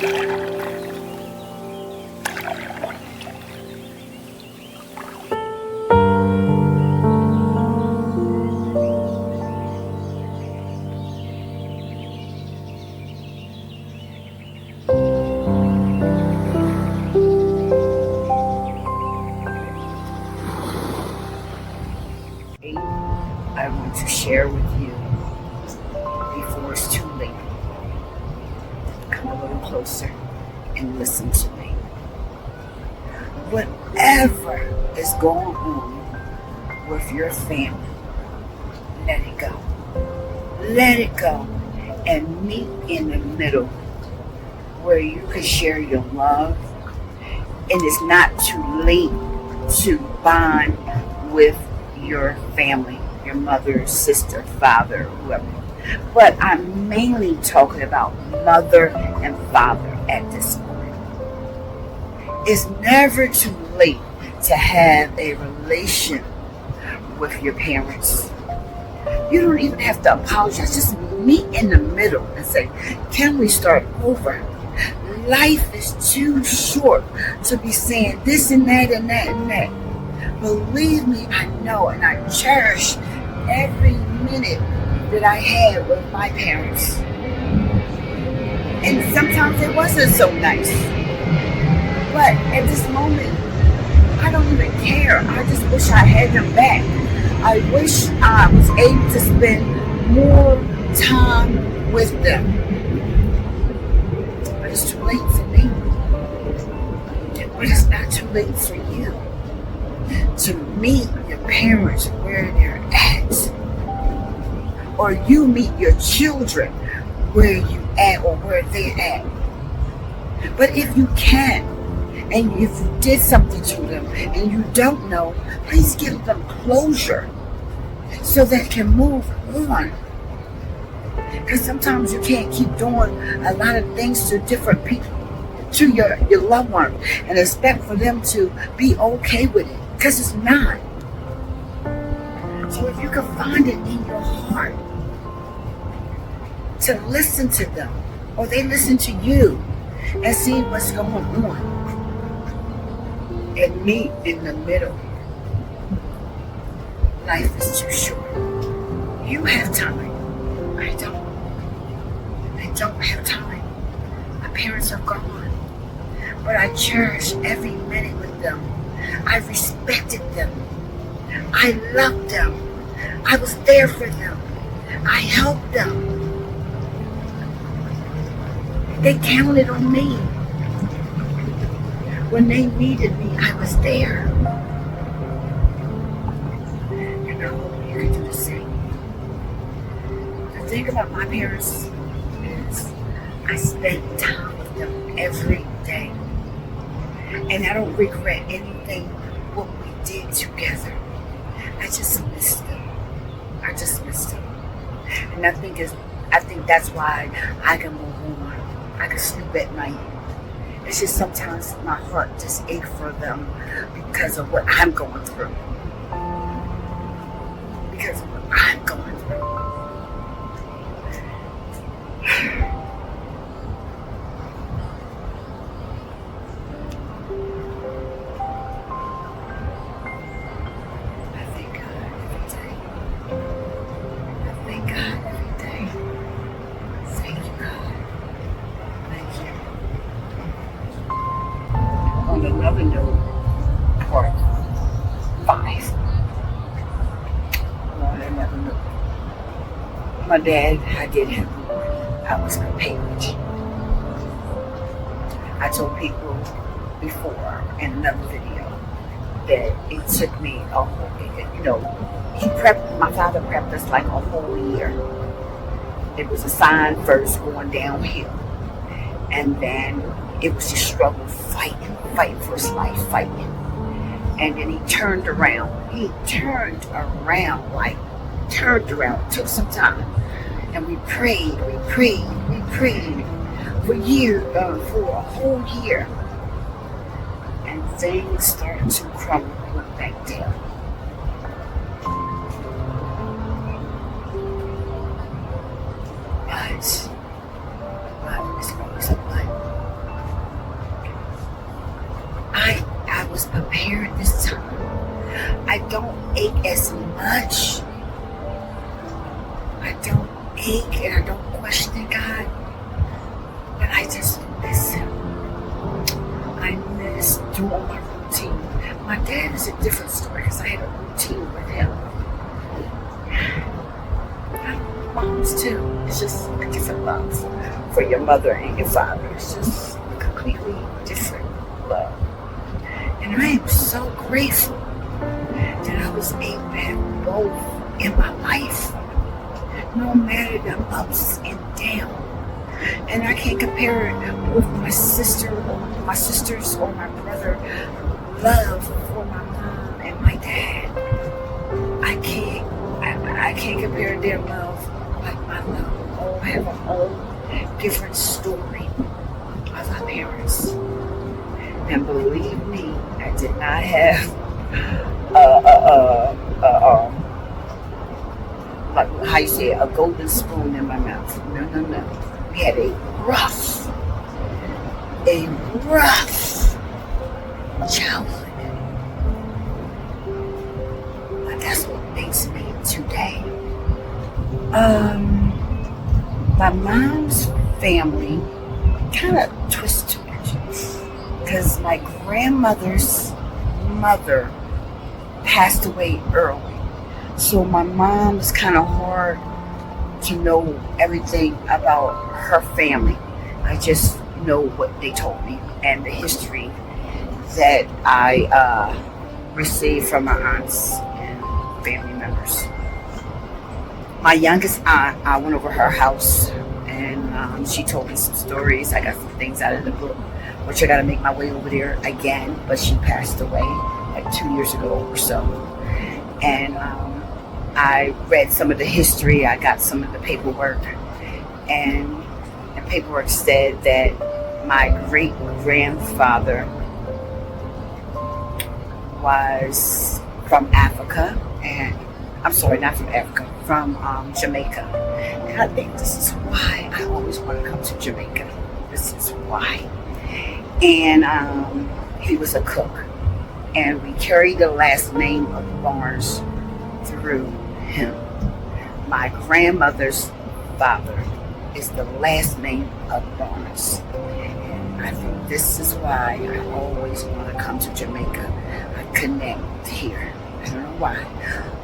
I want to share with you before it's too late. Come a little closer and listen to me. Whatever is going on with your family, let it go. Let it go and meet in the middle where you can share your love, and it's not too late to bond with your family, your mother, sister, father, whoever. But I'm mainly talking about mother and father at this point. It's never too late to have a relation with your parents. You don't even have to apologize. Just meet in the middle and say, can we start over? Life is too short to be saying this and that and that and that. Believe me, I know, and I cherish every minute that I had with my parents. And sometimes it wasn't so nice. But at this moment, I don't even care. I just wish I had them back. I wish I was able to spend more time with them. But it's too late for me. But it's not too late for you to meet your parents where they're at. Or you meet your children where you at or where they're at. But if you can, and if you did something to them and you don't know, please give them closure so they can move on. Because sometimes you can't keep doing a lot of things to different people, to your loved ones, and expect for them to be okay with it, because it's not. So if you can find it in your heart to listen to them, or they listen to you, and see what's going on, and meet in the middle. Life is too short. You have time. I don't. I don't have time. My parents are gone. But I cherish every minute with them. I respected them. I loved them. I was there for them. I helped them. They counted on me. When they needed me, I was there. And I hope you can do the same. The thing about my parents is I spent time with them every day. And I don't regret anything what we did together. I just miss them. I just miss them. And I think that's why I can move on. I can sleep at night. It's just sometimes my heart just aches for them because of what I'm going through. Because of what I'm going through. I thank God every day. I thank God every day. Thank you, God. Thank you. On another note, part 5. On another note, my dad, I did him. I was prepared. I told people before in another video that it took me a whole, my father prepped us like a whole year. It was a sign first going downhill. And then it was just struggle, fighting for his life, fighting. And then he turned around. It took some time. And we prayed for years, for a whole year. And things started to crumble back down. But it's always a but. here at this time. I don't ache as much. I don't ache and I don't question God, but I just miss Him. I miss doing my routine. My dad is a different story because I had a routine with him. Moms too. It's just a different love for your mother and your father. It's just a completely different love. And I am so grateful that I was able to have both in my life, no matter the ups and downs. And I can't compare it with my sisters or my brother love for my mom and my dad. I can't compare their love like my love. All have a whole different story of our parents. And believe me, I did not have like how you say, a golden spoon in my mouth. No. We had a rough childhood. But that's what makes me today. My mom's family kind of twisted because my grandmother's mother passed away early. So my mom is kind of hard to know everything about her family. I just know what they told me and the history that I received from my aunts and family members. My youngest aunt, I went over her house and she told me some stories. I got some things out of the book, which I got to make my way over there again, but she passed away like 2 years ago or so. And I read some of the history. I got some of the paperwork, and the paperwork said that my great grandfather was from Africa, and I'm sorry, not from Africa, from Jamaica. And I think this is why I always want to come to Jamaica. This is why. And he was a cook, and we carried the last name of Barnes through him. My grandmother's father is the last name of Barnes. And I think this is why I always want to come to Jamaica. I connect here. I don't know why.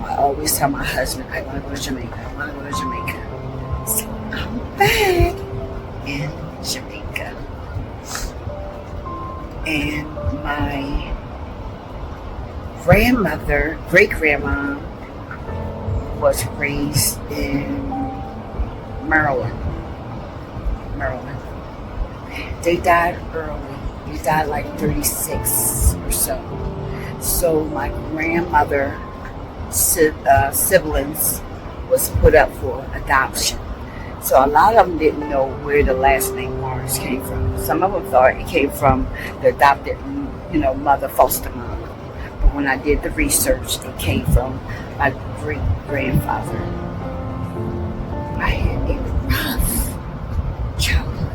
I always tell my husband, I want to go to Jamaica. I want to go to Jamaica. So I'm back in Jamaica. And my grandmother, great-grandma, was raised in Maryland. They died early. They died like 36 or so. So my grandmother siblings was put up for adoption. So a lot of them didn't know where the last name Morris came from. Some of them thought it came from the adopted, mother, foster mom. But when I did the research, it came from my great-grandfather. I had a rough childhood.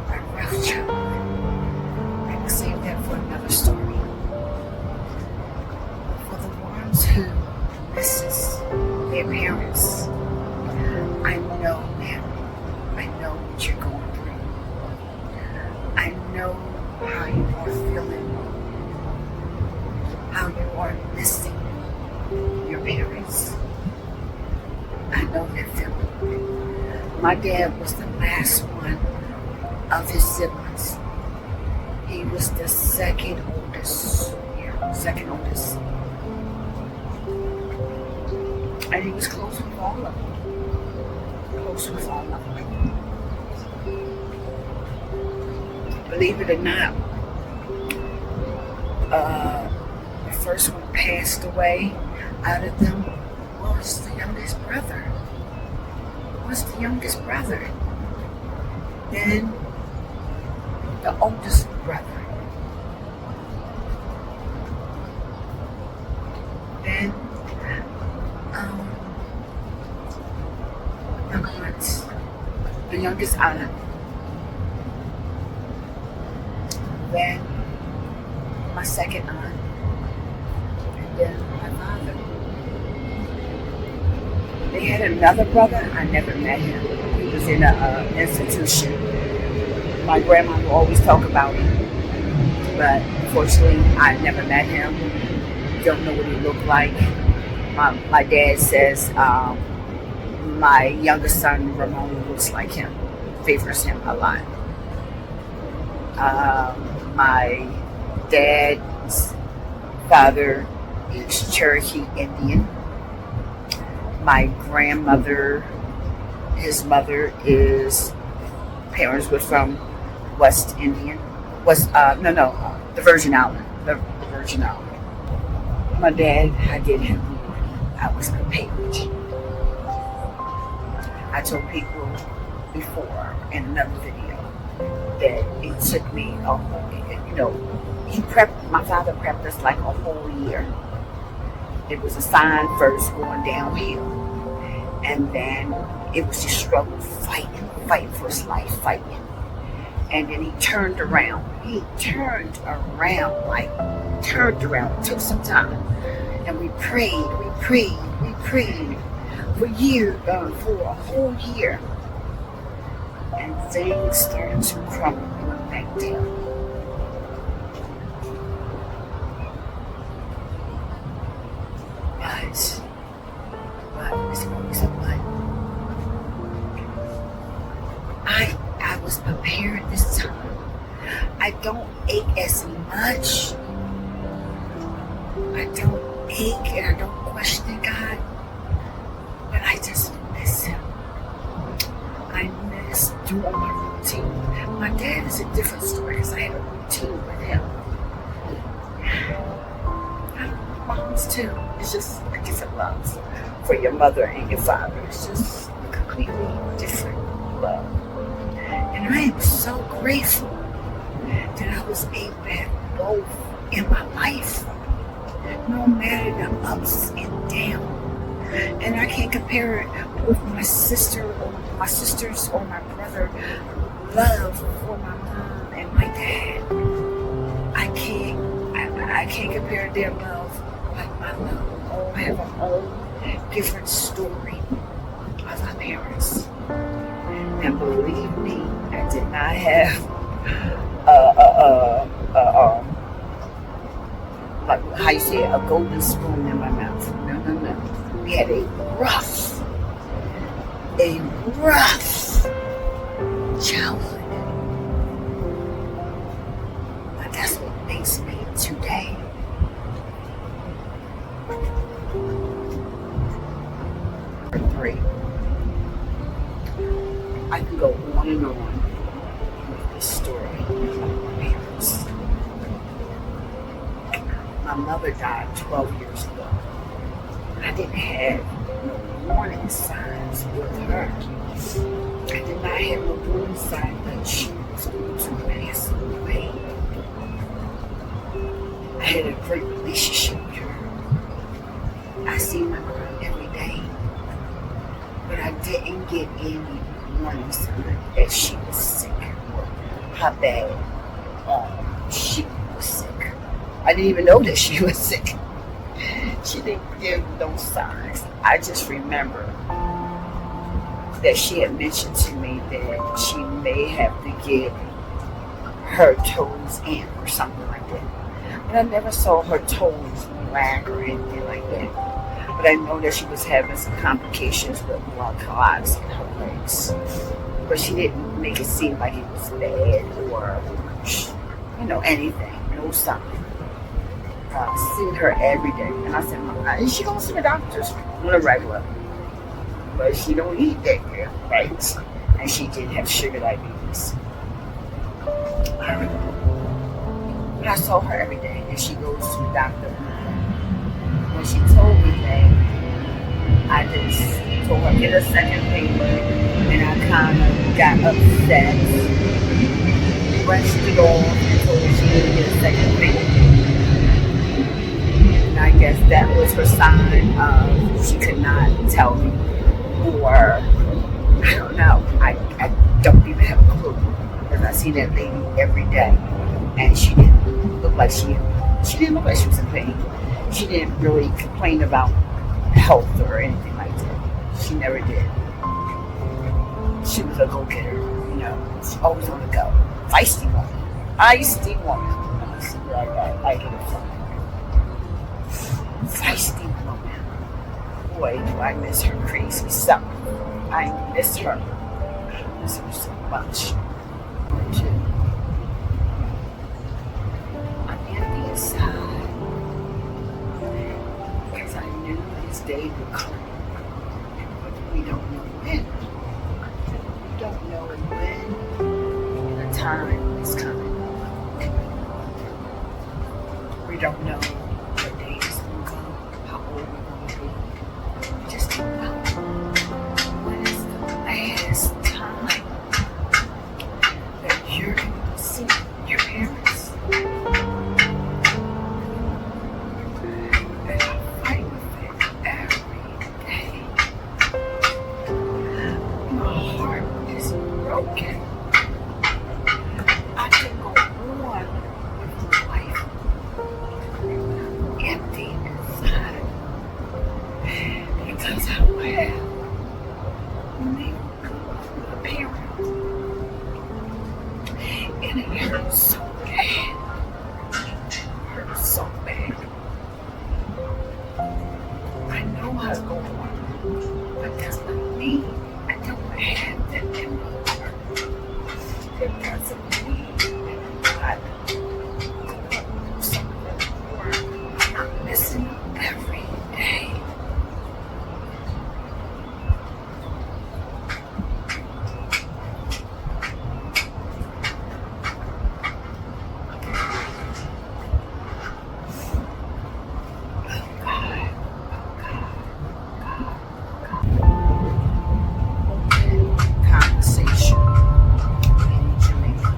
I can save that for another story. For the ones who misses their parents, I know, man. I know what you're going through. I know how you are feeling. How you are missing your parents. I know that feeling. My dad was the last one of his siblings. He was the second oldest. And he was close with all of them. Believe it or not, the first one passed away out of them was the youngest brother. Then the oldest brother. Then the youngest aunt. Then my second aunt, and then my father. They had another brother. I never met him. He was in an institution. My grandma would always talk about him, but unfortunately, I never met him. Don't know what he looked like. My dad says my youngest son Ramon looks like him, favors him a lot. My dad's father is Cherokee Indian. My grandmother, his mother is, parents were from West Indian, the Virgin Island, the Virgin Island. My dad, I did him. I was prepared. I told people before in another video that it took me my father prepped us like a whole year. It was a sign first going downhill, and then it was just struggle, fighting for his life, fighting. And then he turned around. It took some time. And we prayed for a whole year. And things started to crumble and went back down. But it's always a but. I was prepared this time. I don't ache as much. I don't ache and I don't question God. But I just miss him. I miss doing my routine. My dad is a different story because I had a routine with him. Moms too. It's just a different love for your mother and your father. It's just a completely different love. And I am so grateful that I was able to have both in my life, no matter the ups and downs. And I can't compare it with my sisters or my brother love for my mom and my dad. I can't compare their love like my love. We all have our own different story of our parents. And believe me, I did not have like how you say a golden spoon in my mouth. No. We had a rough childhood. But that's what makes me today. Number 3. I can go on and on with this story of my parents. My mother died 12 years ago. I didn't have no warning signs with her. I did not have no warning sign that she was going to pass away. I had a great relationship with her. I see my mom every day. But I didn't get any warning sign that she was sick or how bad she was sick. I didn't even know that she was sick. She didn't give no signs. I just remember that she had mentioned to me that she may have to get her toes in or something like that. But I never saw her toes wag or anything like that. But I know that she was having some complications with blood clots in her legs. But she didn't make it seem like it was bad or, anything. No sign. Seen her every day. And I said, Mom, she goes to the doctors on a regular. But she don't eat that good, right? And she did have sugar diabetes. But I saw her every day, and she goes to the doctor. When she told me that, I just told her, get a second paper, and I kind of got upset, rushed it off, and told her she didn't get a second paper. And I guess that was her sign of she could not tell me, or I don't know. I don't even have a clue, because I see that lady every day, and she didn't look like she She didn't look like she was in pain. She didn't really complain about health or anything like that. She never did. She was a go-getter, you know. She's always on the go. Feisty woman. Feisty woman. Let's see where I get it from. Feisty woman. Boy, do I miss her crazy self. I miss her. I miss her so much. I'm empty inside because I knew this day would come. But we don't know when. We don't know when the time is coming. We don't know what day is going to come, how old we're going to be. We just don't know. When is the last time that you're going to see your parents? And I fight with it every day. My heart is broken. I can go on with my life empty inside because I don't have a parent. And it hurts so bad. It hurts so bad. I know how to go on, but that's not me. I don't have that anymore. It doesn't mean that I do something more. I'm missing every day. Conversation in Jamaica.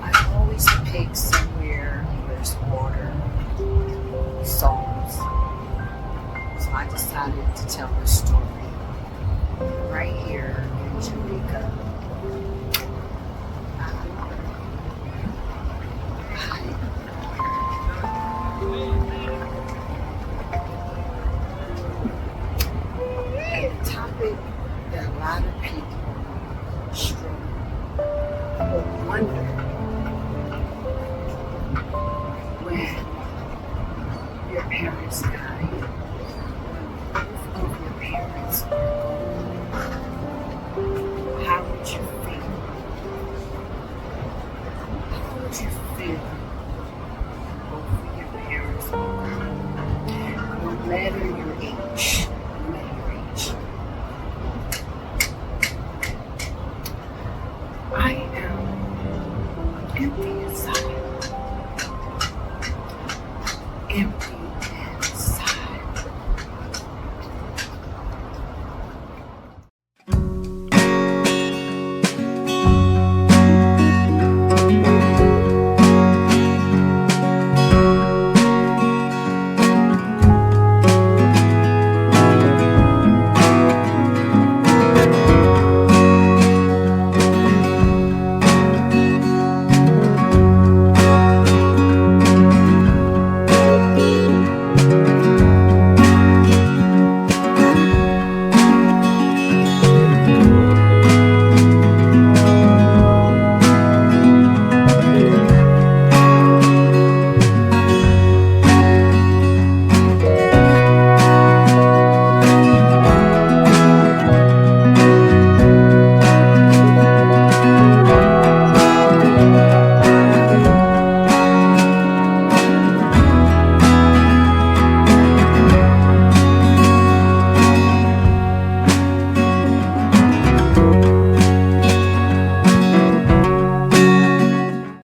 I always pick somewhere where there's water, songs. So I decided to tell the story right here in Jamaica. A topic that a lot of people struggle or wonder when your parents die, when both of your parents are gone. How would you feel? How would you feel